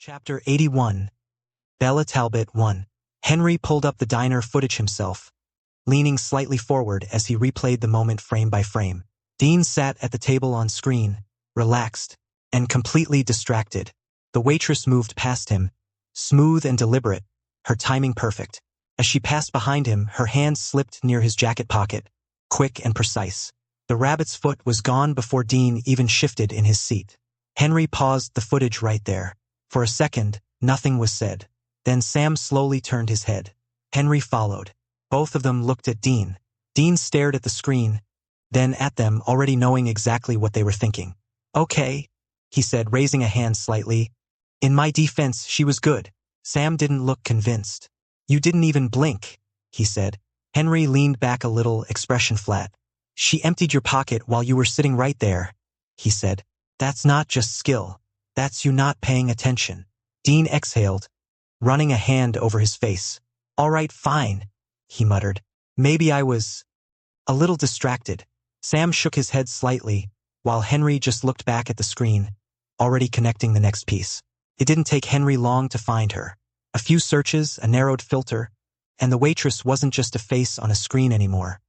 Chapter 81. Bella Talbot 1. Henry pulled up the diner footage himself, leaning slightly forward as he replayed the moment frame by frame. Dean sat at the table on screen, relaxed, and completely distracted. The waitress moved past him, smooth and deliberate, her timing perfect. As she passed behind him, her hand slipped near his jacket pocket, quick and precise. The rabbit's foot was gone before Dean even shifted in his seat. Henry paused the footage right there. For a second, nothing was said. Then Sam slowly turned his head. Henry followed. Both of them looked at Dean. Dean stared at the screen, then at them, already knowing exactly what they were thinking. "Okay," he said, raising a hand slightly. "In my defense, she was good." Sam didn't look convinced. "You didn't even blink," he said. Henry leaned back a little, expression flat. "She emptied your pocket while you were sitting right there," he said. "That's not just skill. That's you not paying attention." Dean exhaled, running a hand over his face. "All right, fine," he muttered. "Maybe I was a little distracted." Sam shook his head slightly, while Henry just looked back at the screen, already connecting the next piece. It didn't take Henry long to find her. A few searches, a narrowed filter, and the waitress wasn't just a face on a screen anymore.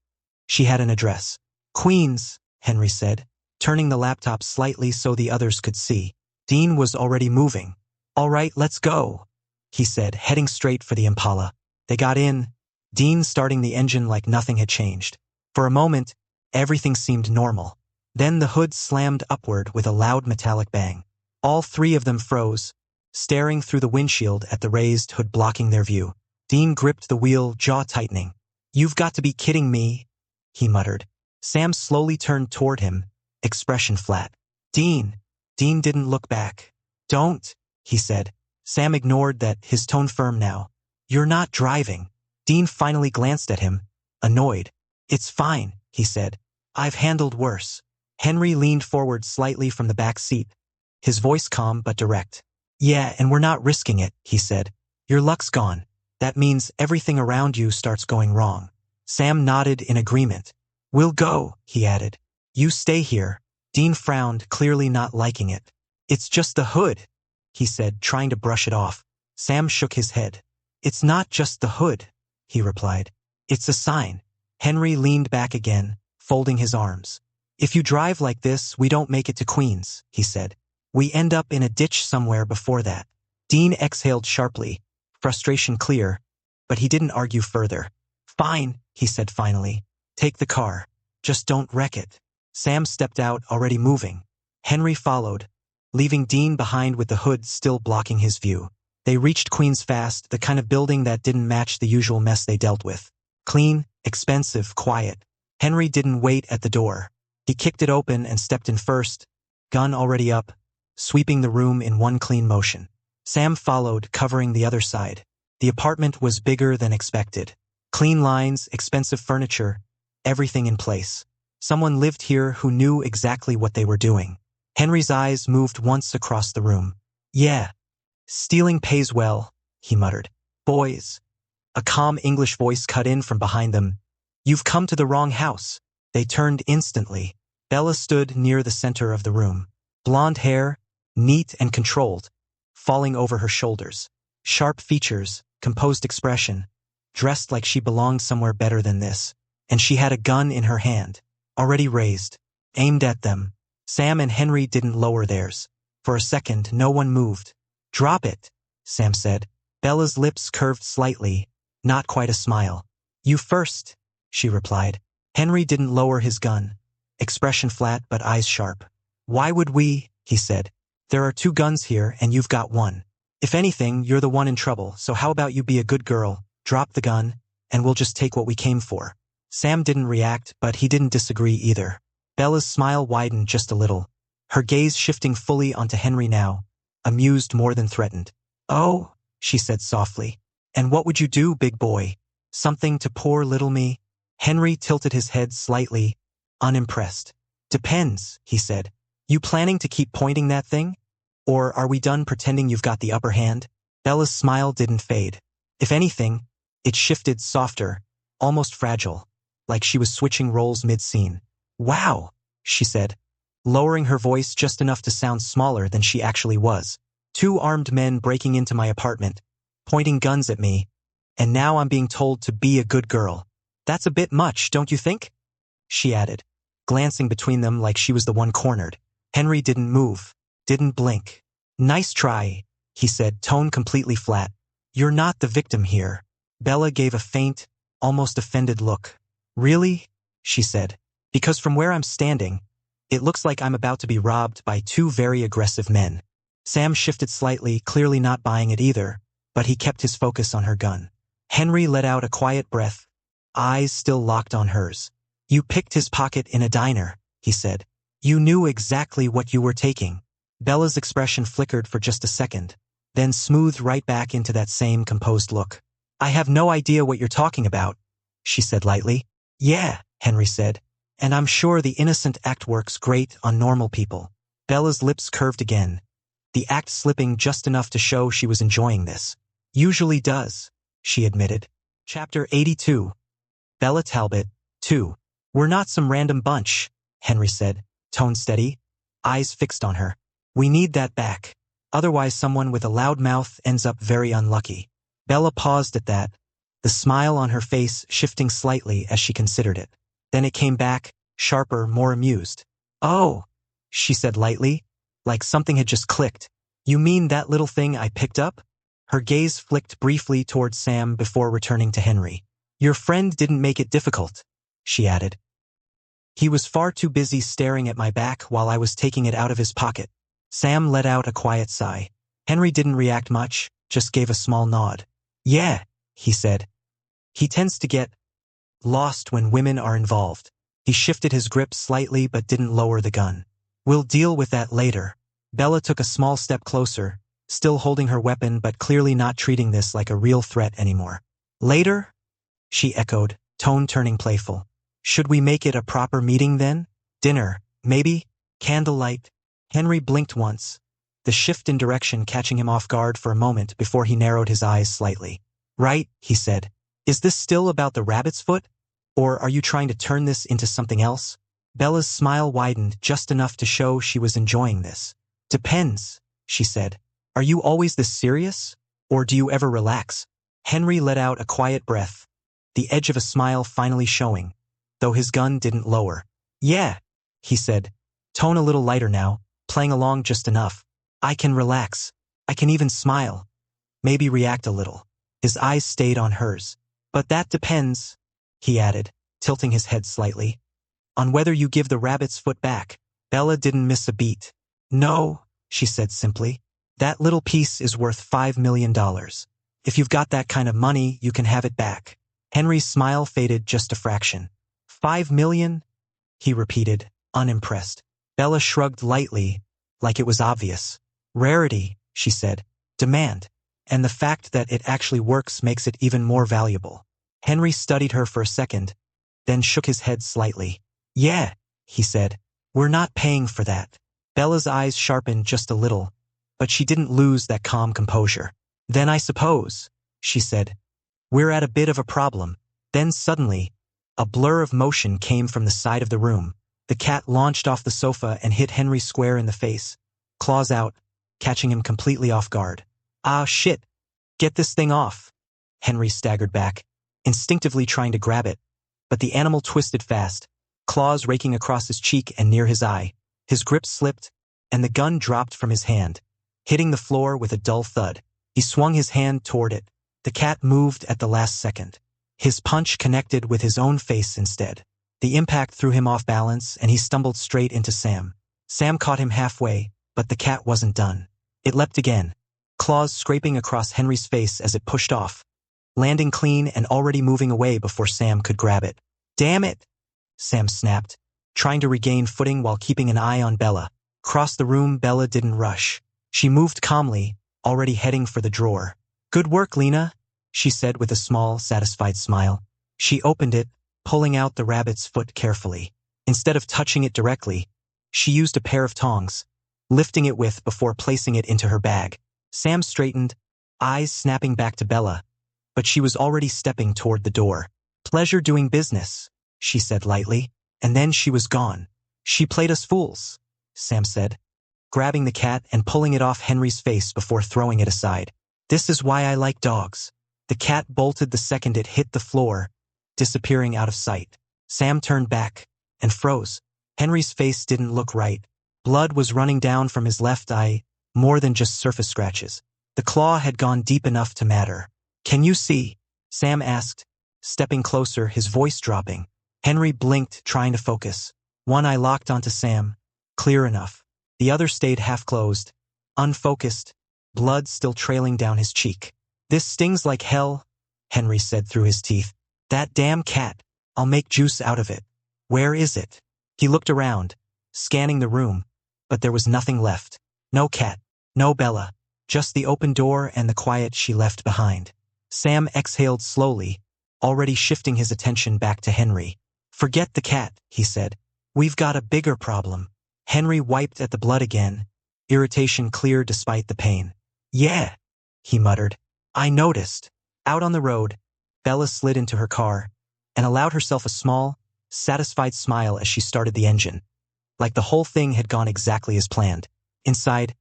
She had an address. "Queens," Henry said, turning the laptop slightly so the others could see. Dean was already moving. "All right, let's go," he said, heading straight for the Impala. They got in, Dean starting the engine like nothing had changed. For a moment, everything seemed normal. Then the hood slammed upward with a loud metallic bang. All three of them froze, staring through the windshield at the raised hood blocking their view. Dean gripped the wheel, jaw tightening. "You've got to be kidding me," he muttered. Sam slowly turned toward him, expression flat. "Dean." Dean didn't look back. "Don't," he said. Sam ignored that, his tone firm now. "You're not driving." Dean finally glanced at him, annoyed. "It's fine," he said. "I've handled worse." Henry leaned forward slightly from the back seat, his voice calm but direct. "Yeah, and we're not risking it," he said. "Your luck's gone. That means everything around you starts going wrong." Sam nodded in agreement. "We'll go," he added. "You stay here." Dean frowned, clearly not liking it. "It's just the hood," he said, trying to brush it off. Sam shook his head. "It's not just the hood," he replied. "It's a sign." Henry leaned back again, folding his arms. "If you drive like this, we don't make it to Queens," he said. "We end up in a ditch somewhere before that." Dean exhaled sharply, frustration clear, but he didn't argue further. "Fine," he said finally. "Take the car. Just don't wreck it." Sam stepped out, already moving. Henry followed, leaving Dean behind with the hood still blocking his view. They reached Queens fast, the kind of building that didn't match the usual mess they dealt with. Clean, expensive, quiet. Henry didn't wait at the door. He kicked it open and stepped in first, gun already up, sweeping the room in one clean motion. Sam followed, covering the other side. The apartment was bigger than expected. Clean lines, expensive furniture, everything in place. Someone lived here who knew exactly what they were doing. Henry's eyes moved once across the room. "Yeah. Stealing pays well," he muttered. "Boys." A calm English voice cut in from behind them. "You've come to the wrong house." They turned instantly. Bella stood near the center of the room. Blonde hair, neat and controlled, falling over her shoulders. Sharp features, composed expression, dressed like she belonged somewhere better than this. And she had a gun in her hand, already raised, aimed at them. Sam and Henry didn't lower theirs. For a second, no one moved. "Drop it," Sam said. Bella's lips curved slightly, not quite a smile. "You first," she replied. Henry didn't lower his gun, expression flat but eyes sharp. "Why would we?" he said. "There are two guns here and you've got one. If anything, you're the one in trouble, so how about you be a good girl, drop the gun, and we'll just take what we came for." Sam didn't react, but he didn't disagree either. Bella's smile widened just a little, her gaze shifting fully onto Henry now, amused more than threatened. "Oh," she said softly. "And what would you do, big boy? Something to poor little me?" Henry tilted his head slightly, unimpressed. "Depends," he said. "You planning to keep pointing that thing? Or are we done pretending you've got the upper hand?" Bella's smile didn't fade. If anything, it shifted softer, almost fragile, like she was switching roles mid-scene. "Wow," she said, lowering her voice just enough to sound smaller than she actually was. 2 armed men breaking into my apartment, pointing guns at me, and now I'm being told to be a good girl. That's a bit much, don't you think? She added, glancing between them like she was the one cornered. Henry didn't move, didn't blink. Nice try, he said, tone completely flat. You're not the victim here. Bella gave a faint, almost offended look. Really? She said. Because from where I'm standing, it looks like I'm about to be robbed by 2 very aggressive men. Sam shifted slightly, clearly not buying it either, but he kept his focus on her gun. Henry let out a quiet breath, eyes still locked on hers. You picked his pocket in a diner, he said. You knew exactly what you were taking. Bella's expression flickered for just a second, then smoothed right back into that same composed look. I have no idea what you're talking about, she said lightly. Yeah, Henry said, and I'm sure the innocent act works great on normal people. Bella's lips curved again, the act slipping just enough to show she was enjoying this. Usually does, she admitted. Chapter 82. Bella Talbot, 2. We're not some random bunch, Henry said, tone steady, eyes fixed on her. We need that back. Otherwise someone with a loud mouth ends up very unlucky. Bella paused at that, the smile on her face shifting slightly as she considered it. Then it came back, sharper, more amused. Oh, she said lightly, like something had just clicked. You mean that little thing I picked up? Her gaze flicked briefly towards Sam before returning to Henry. Your friend didn't make it difficult, she added. He was far too busy staring at my back while I was taking it out of his pocket. Sam let out a quiet sigh. Henry didn't react much, just gave a small nod. Yeah, he said. He tends to get lost when women are involved. He shifted his grip slightly but didn't lower the gun. We'll deal with that later. Bella took a small step closer, still holding her weapon but clearly not treating this like a real threat anymore. Later? She echoed, tone turning playful. Should we make it a proper meeting then? Dinner, maybe? Candlelight? Henry blinked once, the shift in direction catching him off guard for a moment before he narrowed his eyes slightly. Right, he said. Is this still about the rabbit's foot? Or are you trying to turn this into something else? Bella's smile widened just enough to show she was enjoying this. Depends, she said. Are you always this serious? Or do you ever relax? Henry let out a quiet breath, the edge of a smile finally showing, though his gun didn't lower. Yeah, he said, tone a little lighter now, playing along just enough. I can relax. I can even smile. Maybe react a little. His eyes stayed on hers. But that depends, he added, tilting his head slightly, on whether you give the rabbit's foot back. Bella didn't miss a beat. No, she said simply. That little piece is worth $5 million. If you've got that kind of money, you can have it back. Henry's smile faded just a fraction. 5 million? He repeated, unimpressed. Bella shrugged lightly, like it was obvious. Rarity, she said. Demand. And the fact that it actually works makes it even more valuable. Henry studied her for a second, then shook his head slightly. Yeah, he said. We're not paying for that. Bella's eyes sharpened just a little, but she didn't lose that calm composure. Then I suppose, she said, we're at a bit of a problem. Then suddenly, a blur of motion came from the side of the room. The cat launched off the sofa and hit Henry square in the face, claws out, catching him completely off guard. Ah, shit. Get this thing off. Henry staggered back, instinctively trying to grab it, but the animal twisted fast, claws raking across his cheek and near his eye. His grip slipped, and the gun dropped from his hand, hitting the floor with a dull thud. He swung his hand toward it. The cat moved at the last second. His punch connected with his own face instead. The impact threw him off balance, and he stumbled straight into Sam. Sam caught him halfway, but the cat wasn't done. It leapt again, claws scraping across Henry's face as it pushed off, landing clean and already moving away before Sam could grab it. Damn it! Sam snapped, trying to regain footing while keeping an eye on Bella. Across the room, Bella didn't rush. She moved calmly, already heading for the drawer. Good work, Lena, she said with a small, satisfied smile. She opened it, pulling out the rabbit's foot carefully. Instead of touching it directly, she used a pair of tongs, lifting it with before placing it into her bag. Sam straightened, eyes snapping back to Bella, but she was already stepping toward the door. Pleasure doing business, she said lightly, and then she was gone. She played us fools, Sam said. grabbing the cat and pulling it off Henry's face before throwing it aside. "This is why I like dogs." The cat bolted the second it hit the floor, disappearing out of sight. Sam turned back and froze. Henry's face didn't look right. Blood was running down from his left eye, more than just surface scratches. The claw had gone deep enough to matter. "Can you see?" Sam asked, stepping closer, his voice dropping. Henry blinked, trying to focus. One eye locked onto Sam, clear enough. The other stayed half-closed, unfocused, blood still trailing down his cheek. "This stings like hell," Henry said through his teeth. "That damn cat. I'll make juice out of it. Where is it?" He looked around, scanning the room, but there was nothing left. No cat, no Bella, just the open door and the quiet she left behind. Sam exhaled slowly, already shifting his attention back to Henry. "Forget the cat," he said. "We've got a bigger problem." Henry wiped at the blood again, irritation clear despite the pain. "Yeah," he muttered. "I noticed." Out on the road, Bella slid into her car and allowed herself a small, satisfied smile as she started the engine, like the whole thing had gone exactly as planned. Inside,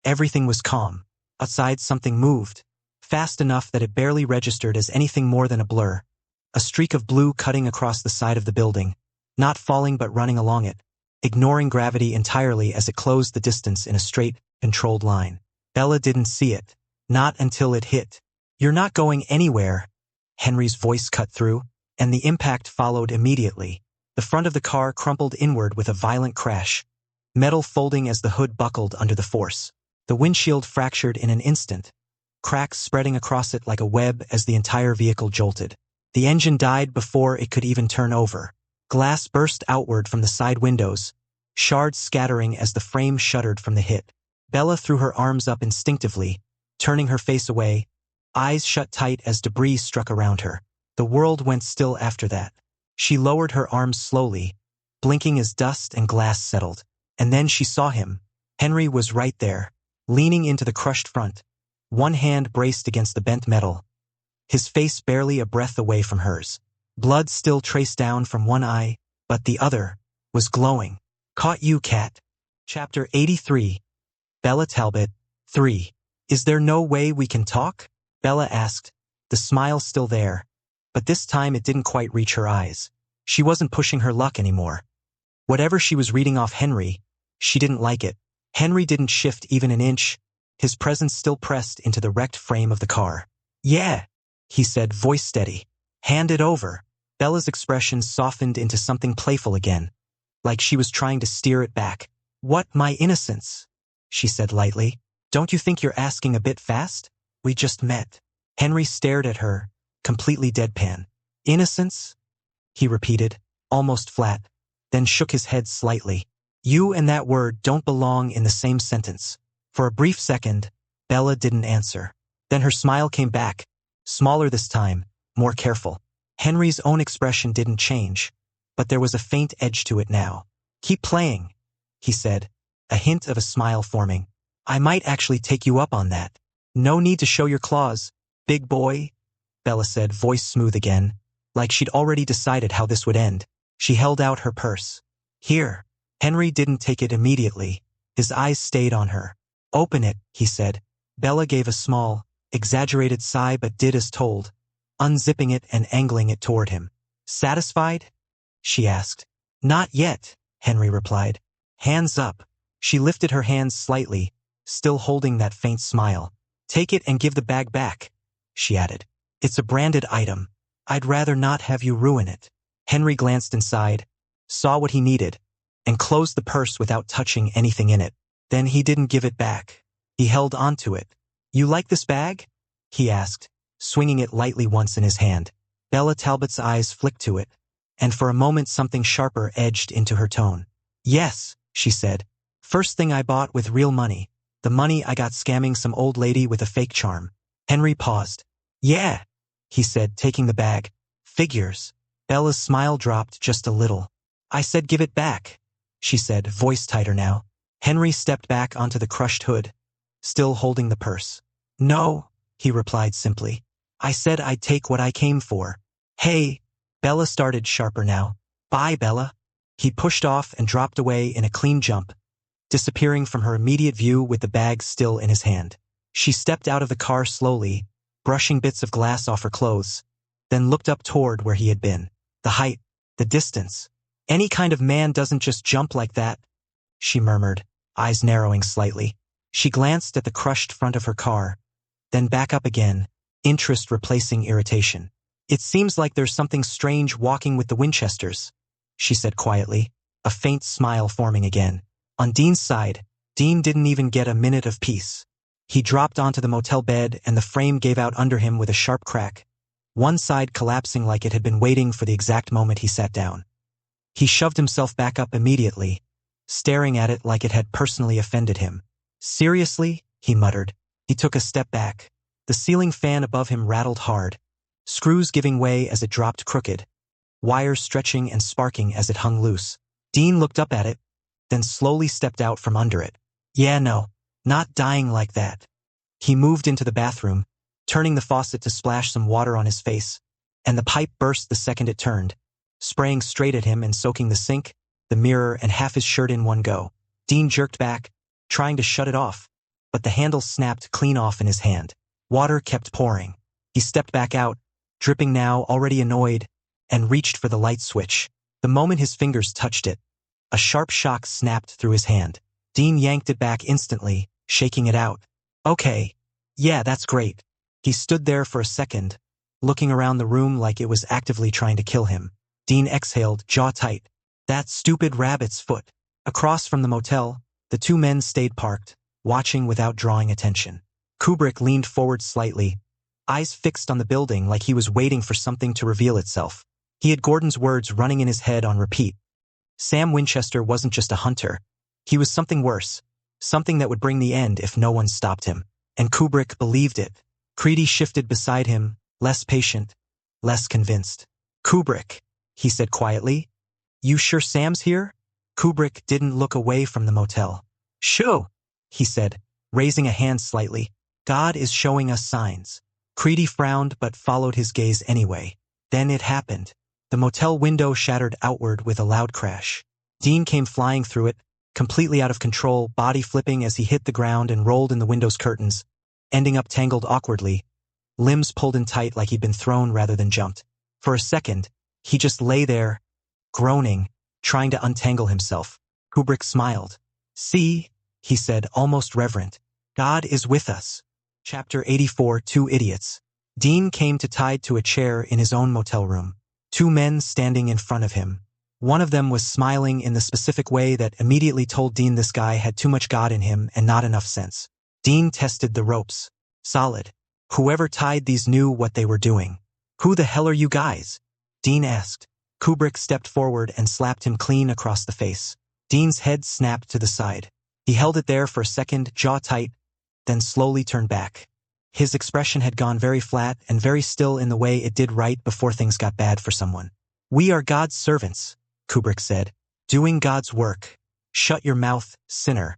everything was calm. Outside, something moved, fast enough that it barely registered as anything more than a blur. A streak of blue cutting across the side of the building, not falling but running along it, ignoring gravity entirely as it closed the distance in a straight, controlled line. Bella didn't see it, not until it hit. "You're not going anywhere," Henry's voice cut through, and the impact followed immediately. The front of the car crumpled inward with a violent crash, metal folding as the hood buckled under the force. The windshield fractured in an instant, cracks spreading across it like a web as the entire vehicle jolted. The engine died before it could even turn over. Glass burst outward from the side windows, shards scattering as the frame shuddered from the hit. Bella threw her arms up instinctively, turning her face away, eyes shut tight as debris struck around her. The world went still after that. She lowered her arms slowly, blinking as dust and glass settled. And then she saw him. Henry was right there, leaning into the crushed front, one hand braced against the bent metal, his face barely a breath away from hers. Blood still traced down from one eye, but the other was glowing. "Caught you, cat." Chapter 83. Bella Talbot, 3. "Is there no way we can talk?" Bella asked, the smile still there, but this time it didn't quite reach her eyes. She wasn't pushing her luck anymore. Whatever she was reading off Henry, she didn't like it. Henry didn't shift even an inch, his presence still pressed into the wrecked frame of the car. "Yeah," he said, voice steady. "Hand it over." Bella's expression softened into something playful again, like she was trying to steer it back. "What, my innocence?" she said lightly. "Don't you think you're asking a bit fast? We just met." Henry stared at her, completely deadpan. "Innocence?" he repeated, almost flat, then shook his head slightly. "You and that word don't belong in the same sentence." For a brief second, Bella didn't answer. Then her smile came back, smaller this time, more careful. Henry's own expression didn't change, but there was a faint edge to it now. "Keep playing," he said, a hint of a smile forming. "I might actually take you up on that." "No need to show your claws, big boy," Bella said, voice smooth again, like she'd already decided how this would end. She held out her purse. "Here." Henry didn't take it immediately. His eyes stayed on her. "Open it," he said. Bella gave a small, exaggerated sigh but did as told, unzipping it and angling it toward him. "Satisfied?" she asked. "Not yet," Henry replied. "Hands up." She lifted her hands slightly, still holding that faint smile. "Take it and give the bag back," she added. "It's a branded item. I'd rather not have you ruin it." Henry glanced inside, saw what he needed, and closed the purse without touching anything in it. Then he didn't give it back. He held onto it. "You like this bag?" he asked, swinging it lightly once in his hand. Bella Talbot's eyes flicked to it, and for a moment something sharper edged into her tone. "Yes," she said. "First thing I bought with real money. The money I got scamming some old lady with a fake charm." Henry paused. "Yeah," he said, taking the bag. "Figures." Bella's smile dropped just a little. "I said give it back," she said, voice tighter now. Henry stepped back onto the crushed hood, still holding the purse. "No," he replied simply. "I said I'd take what I came for." "Hey," Bella started sharper now. "Bye, Bella." He pushed off and dropped away in a clean jump, disappearing from her immediate view with the bag still in his hand. She stepped out of the car slowly, brushing bits of glass off her clothes, then looked up toward where he had been. The height, the distance. Any kind of man doesn't just jump like that, she murmured, eyes narrowing slightly. She glanced at the crushed front of her car, then back up again, interest replacing irritation. It seems like there's something strange walking with the Winchesters, she said quietly, a faint smile forming again. On Dean's side, Dean didn't even get a minute of peace. He dropped onto the motel bed and the frame gave out under him with a sharp crack, one side collapsing like it had been waiting for the exact moment he sat down. He shoved himself back up immediately, staring at it like it had personally offended him. Seriously? He muttered. He took a step back. The ceiling fan above him rattled hard, screws giving way as it dropped crooked, wires stretching and sparking as it hung loose. Dean looked up at it, then slowly stepped out from under it. Yeah, no, not dying like that. He moved into the bathroom, turning the faucet to splash some water on his face, and the pipe burst the second it turned, spraying straight at him and soaking the sink, the mirror, and half his shirt in one go. Dean jerked back, trying to shut it off, but the handle snapped clean off in his hand. Water kept pouring. He stepped back out, dripping now, already annoyed, and reached for the light switch. The moment his fingers touched it, a sharp shock snapped through his hand. Dean yanked it back instantly, shaking it out. Okay. Yeah, that's great. He stood there for a second, looking around the room like it was actively trying to kill him. Dean exhaled, jaw tight. That stupid rabbit's foot. Across from the motel, the two men stayed parked, watching without drawing attention. Kubrick leaned forward slightly, eyes fixed on the building like he was waiting for something to reveal itself. He had Gordon's words running in his head on repeat. Sam Winchester wasn't just a hunter. He was something worse, something that would bring the end if no one stopped him. And Kubrick believed it. Creedy shifted beside him, less patient, less convinced. Kubrick, he said quietly. You sure Sam's here? Kubrick didn't look away from the motel. Shoo, he said, raising a hand slightly. God is showing us signs. Creedy frowned but followed his gaze anyway. Then it happened. The motel window shattered outward with a loud crash. Dean came flying through it, completely out of control, body flipping as he hit the ground and rolled in the window's curtains, ending up tangled awkwardly, limbs pulled in tight like he'd been thrown rather than jumped. For a second, he just lay there, groaning, trying to untangle himself. Kubrick smiled. See, he said, almost reverent. God is with us. Chapter 84, Two Idiots. Dean came to tied to a chair in his own motel room. Two men standing in front of him. One of them was smiling in the specific way that immediately told Dean this guy had too much God in him and not enough sense. Dean tested the ropes. Solid. Whoever tied these knew what they were doing. Who the hell are you guys? Dean asked. Kubrick stepped forward and slapped him clean across the face. Dean's head snapped to the side. He held it there for a second, jaw tight, then slowly turned back. His expression had gone very flat and very still in the way it did right before things got bad for someone. We are God's servants, Kubrick said. Doing God's work. Shut your mouth, sinner.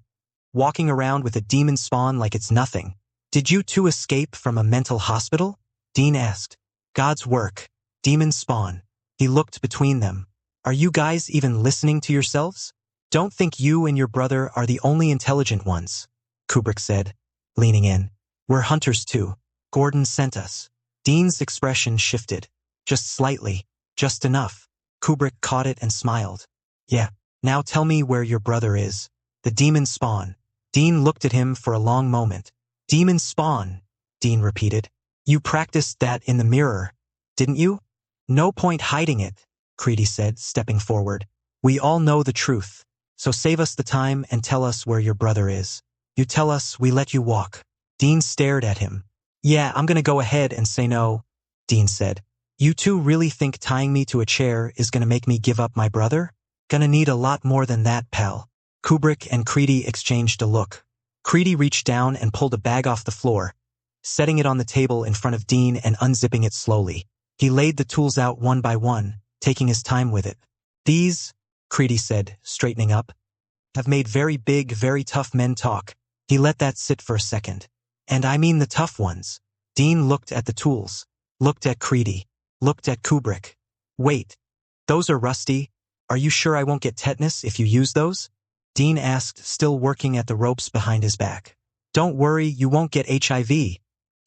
Walking around with a demon spawn like it's nothing. Did you two escape from a mental hospital? Dean asked. God's work. Demon spawn. He looked between them. Are you guys even listening to yourselves? Don't think you and your brother are the only intelligent ones, Kubrick said, leaning in. We're hunters too. Gordon sent us. Dean's expression shifted. Just slightly. Just enough. Kubrick caught it and smiled. Yeah. Now tell me where your brother is. The demon spawn. Dean looked at him for a long moment. Demon spawn, Dean repeated. You practiced that in the mirror, didn't you? No point hiding it, Creedy said, stepping forward. We all know the truth, so save us the time and tell us where your brother is. You tell us, we let you walk. Dean stared at him. Yeah, I'm gonna go ahead and say no, Dean said. You two really think tying me to a chair is gonna make me give up my brother? Gonna need a lot more than that, pal. Kubrick and Creedy exchanged a look. Creedy reached down and pulled a bag off the floor, setting it on the table in front of Dean and unzipping it slowly. He laid the tools out one by one, taking his time with it. These, Creedy said, straightening up, have made very big, very tough men talk. He let that sit for a second. And I mean the tough ones. Dean looked at the tools, looked at Creedy, looked at Kubrick. Wait, those are rusty. Are you sure I won't get tetanus if you use those? Dean asked, still working at the ropes behind his back. Don't worry, you won't get HIV,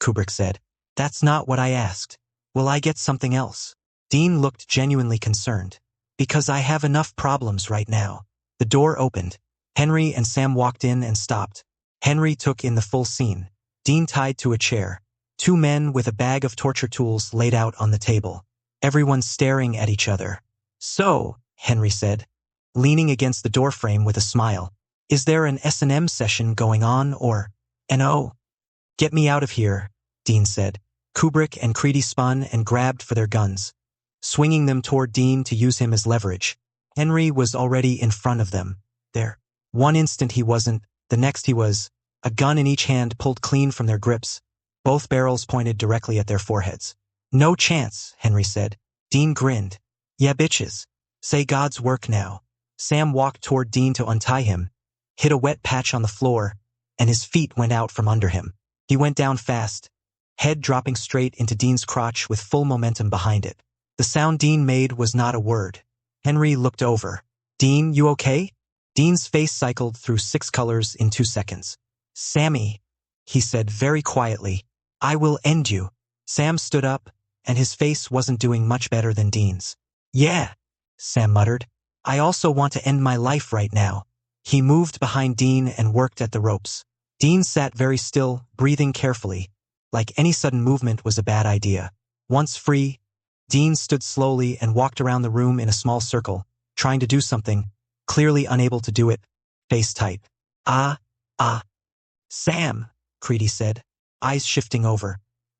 Kubrick said. That's not what I asked. Will I get something else? Dean looked genuinely concerned. Because I have enough problems right now. The door opened. Henry and Sam walked in and stopped. Henry took in the full scene. Dean tied to a chair. Two men with a bag of torture tools laid out on the table. Everyone staring at each other. So, Henry said, leaning against the doorframe with a smile, is there an S&M session going on or, no? Get me out of here, Dean said. Kubrick and Creedy spun and grabbed for their guns, swinging them toward Dean to use him as leverage. Henry was already in front of them. There. One instant he wasn't, the next he was, a gun in each hand pulled clean from their grips, both barrels pointed directly at their foreheads. No chance, Henry said. Dean grinned. Yeah, bitches. Say God's work now. Sam walked toward Dean to untie him, hit a wet patch on the floor, and his feet went out from under him. He went down fast, head dropping straight into Dean's crotch with full momentum behind it. The sound Dean made was not a word. Henry looked over. Dean, you okay? Dean's face cycled through 6 colors in 2 seconds. Sammy, he said very quietly, I will end you. Sam stood up, and his face wasn't doing much better than Dean's. Yeah, Sam muttered. I also want to end my life right now. He moved behind Dean and worked at the ropes. Dean sat very still, breathing carefully, like any sudden movement was a bad idea. Once free, Dean stood slowly and walked around the room in a small circle, trying to do something, clearly unable to do it, face tight. Sam, Creedy said, eyes shifting over.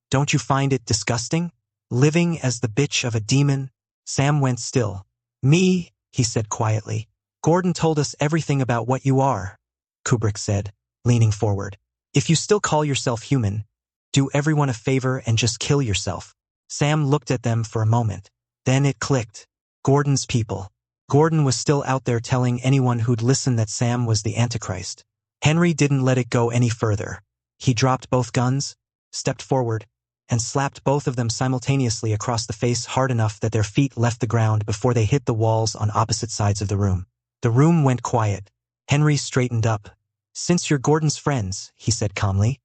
Don't you find it disgusting? Living as the bitch of a demon? Sam went still. Me, he said quietly. Gordon told us everything about what you are, Kubrick said, leaning forward. If you still call yourself human, do everyone a favor and just kill yourself. Sam looked at them for a moment. Then it clicked. Gordon's people. Gordon was still out there telling anyone who'd listen that Sam was the Antichrist. Henry didn't let it go any further. He dropped both guns, stepped forward, and slapped both of them simultaneously across the face hard enough that their feet left the ground before they hit the walls on opposite sides of the room. The room went quiet. Henry straightened up. Since you're Gordon's friends, he said calmly,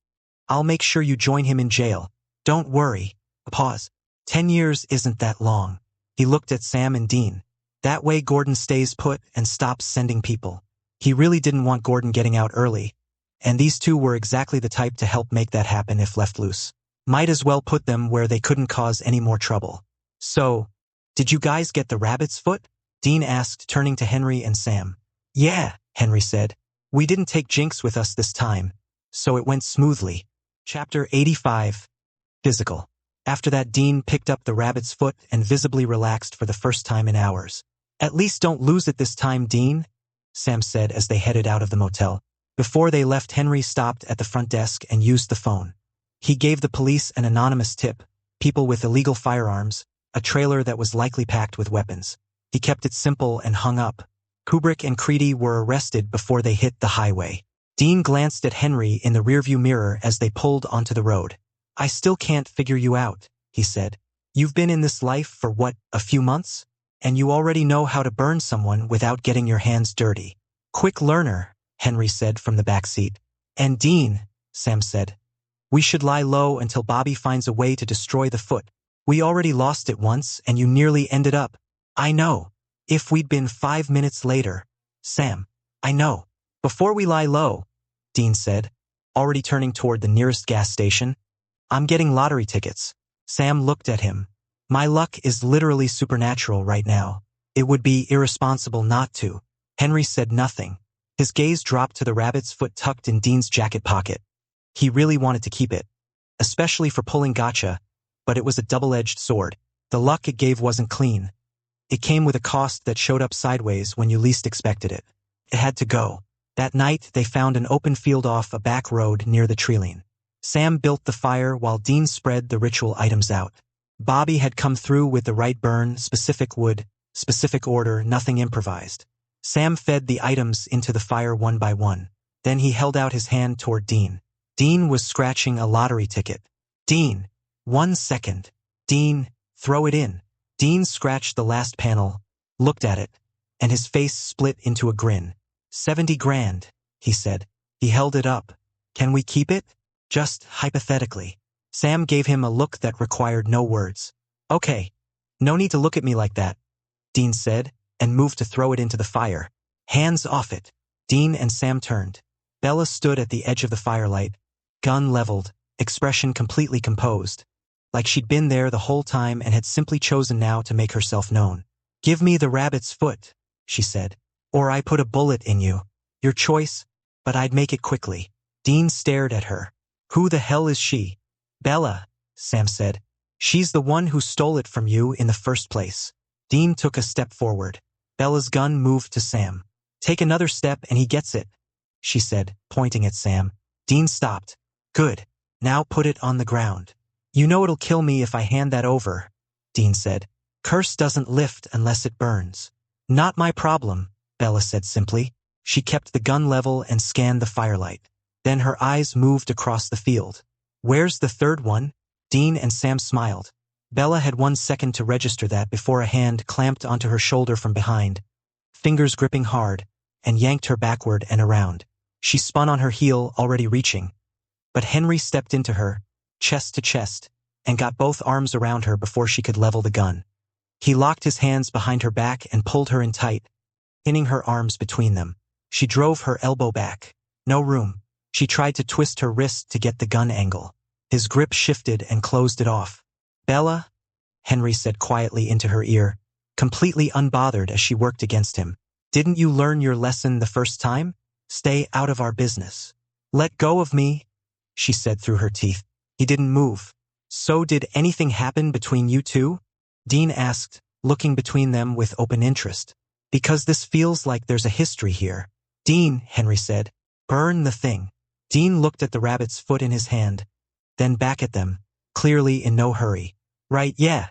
I'll make sure you join him in jail. Don't worry. A pause. 10 years isn't that long. He looked at Sam and Dean. That way Gordon stays put and stops sending people. He really didn't want Gordon getting out early, and these two were exactly the type to help make that happen if left loose. Might as well put them where they couldn't cause any more trouble. So, did you guys get the rabbit's foot? Dean asked, turning to Henry and Sam. Yeah, Henry said. We didn't take Jinx with us this time, so it went smoothly. Chapter 85. Physical. After that, Dean picked up the rabbit's foot and visibly relaxed for the first time in hours. At least don't lose it this time, Dean, Sam said as they headed out of the motel. Before they left, Henry stopped at the front desk and used the phone. He gave the police an anonymous tip, people with illegal firearms, a trailer that was likely packed with weapons. He kept it simple and hung up. Kubrick and Creedy were arrested before they hit the highway. Dean glanced at Henry in the rearview mirror as they pulled onto the road. I still can't figure you out, he said. You've been in this life for what, a few months? And you already know how to burn someone without getting your hands dirty. Quick learner, Henry said from the back seat. And Dean, Sam said, we should lie low until Bobby finds a way to destroy the foot. We already lost it once and you nearly ended up. I know. If we'd been 5 minutes later. Sam, I know. Before we lie low, Dean said, already turning toward the nearest gas station. I'm getting lottery tickets. Sam looked at him. My luck is literally supernatural right now. It would be irresponsible not to. Henry said nothing. His gaze dropped to the rabbit's foot tucked in Dean's jacket pocket. He really wanted to keep it, especially for pulling gotcha, but it was a double-edged sword. The luck it gave wasn't clean. It came with a cost that showed up sideways when you least expected it. It had to go. That night, they found an open field off a back road near the treeline. Sam built the fire while Dean spread the ritual items out. Bobby had come through with the right burn, specific wood, specific order, nothing improvised. Sam fed the items into the fire one by one. Then he held out his hand toward Dean. Dean was scratching a lottery ticket. Dean, 1 second. Dean, throw it in. Dean scratched the last panel, looked at it, and his face split into a grin. 70 grand, he said. He held it up. Can we keep it? Just hypothetically. Sam gave him a look that required no words. Okay. No need to look at me like that, Dean said, and moved to throw it into the fire. Hands off it. Dean and Sam turned. Bella stood at the edge of the firelight, gun leveled, expression completely composed, like she'd been there the whole time and had simply chosen now to make herself known. Give me the rabbit's foot, she said, or I put a bullet in you. Your choice, but I'd make it quickly. Dean stared at her. Who the hell is she? Bella, Sam said. She's the one who stole it from you in the first place. Dean took a step forward. Bella's gun moved to Sam. Take another step and he gets it, she said, pointing at Sam. Dean stopped. Good. Now put it on the ground. You know it'll kill me if I hand that over, Dean said. Curse doesn't lift unless it burns. Not my problem, Bella said simply. She kept the gun level and scanned the firelight. Then her eyes moved across the field. Where's the third one? Dean and Sam smiled. Bella had 1 second to register that before a hand clamped onto her shoulder from behind, fingers gripping hard, and yanked her backward and around. She spun on her heel, already reaching. But Henry stepped into her, chest to chest, and got both arms around her before she could level the gun. He locked his hands behind her back and pulled her in tight, pinning her arms between them. She drove her elbow back. No room. She tried to twist her wrist to get the gun angle. His grip shifted and closed it off. Bella, Henry said quietly into her ear, completely unbothered as she worked against him. Didn't you learn your lesson the first time? Stay out of our business. Let go of me, she said through her teeth. He didn't move. So did anything happen between you two? Dean asked, looking between them with open interest. Because this feels like there's a history here. Dean, Henry said, burn the thing. Dean looked at the rabbit's foot in his hand, then back at them, clearly in no hurry. Right, yeah,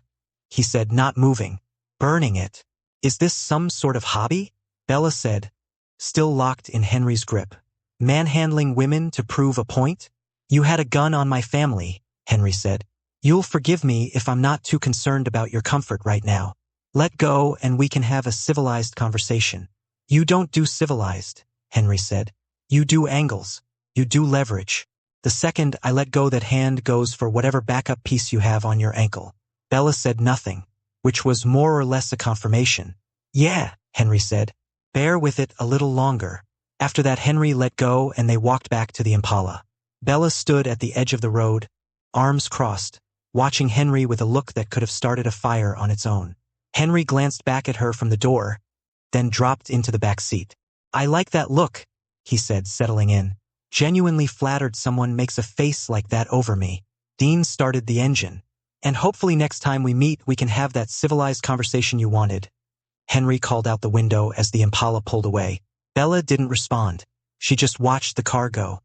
he said, not moving. Burning it. Is this some sort of hobby? Bella said, still locked in Henry's grip. Manhandling women to prove a point? You had a gun on my family, Henry said. You'll forgive me if I'm not too concerned about your comfort right now. Let go and we can have a civilized conversation. You don't do civilized, Henry said. You do angles. You do leverage. The second I let go, that hand goes for whatever backup piece you have on your ankle. Bella said nothing, which was more or less a confirmation. Yeah, Henry said. Bear with it a little longer. After that, Henry let go and they walked back to the Impala. Bella stood at the edge of the road, arms crossed, watching Henry with a look that could have started a fire on its own. Henry glanced back at her from the door, then dropped into the back seat. I like that look, he said, settling in. Genuinely flattered someone makes a face like that over me. Dean started the engine. And hopefully next time we meet we can have that civilized conversation you wanted. Henry called out the window as the Impala pulled away. Bella didn't respond. She just watched the car go.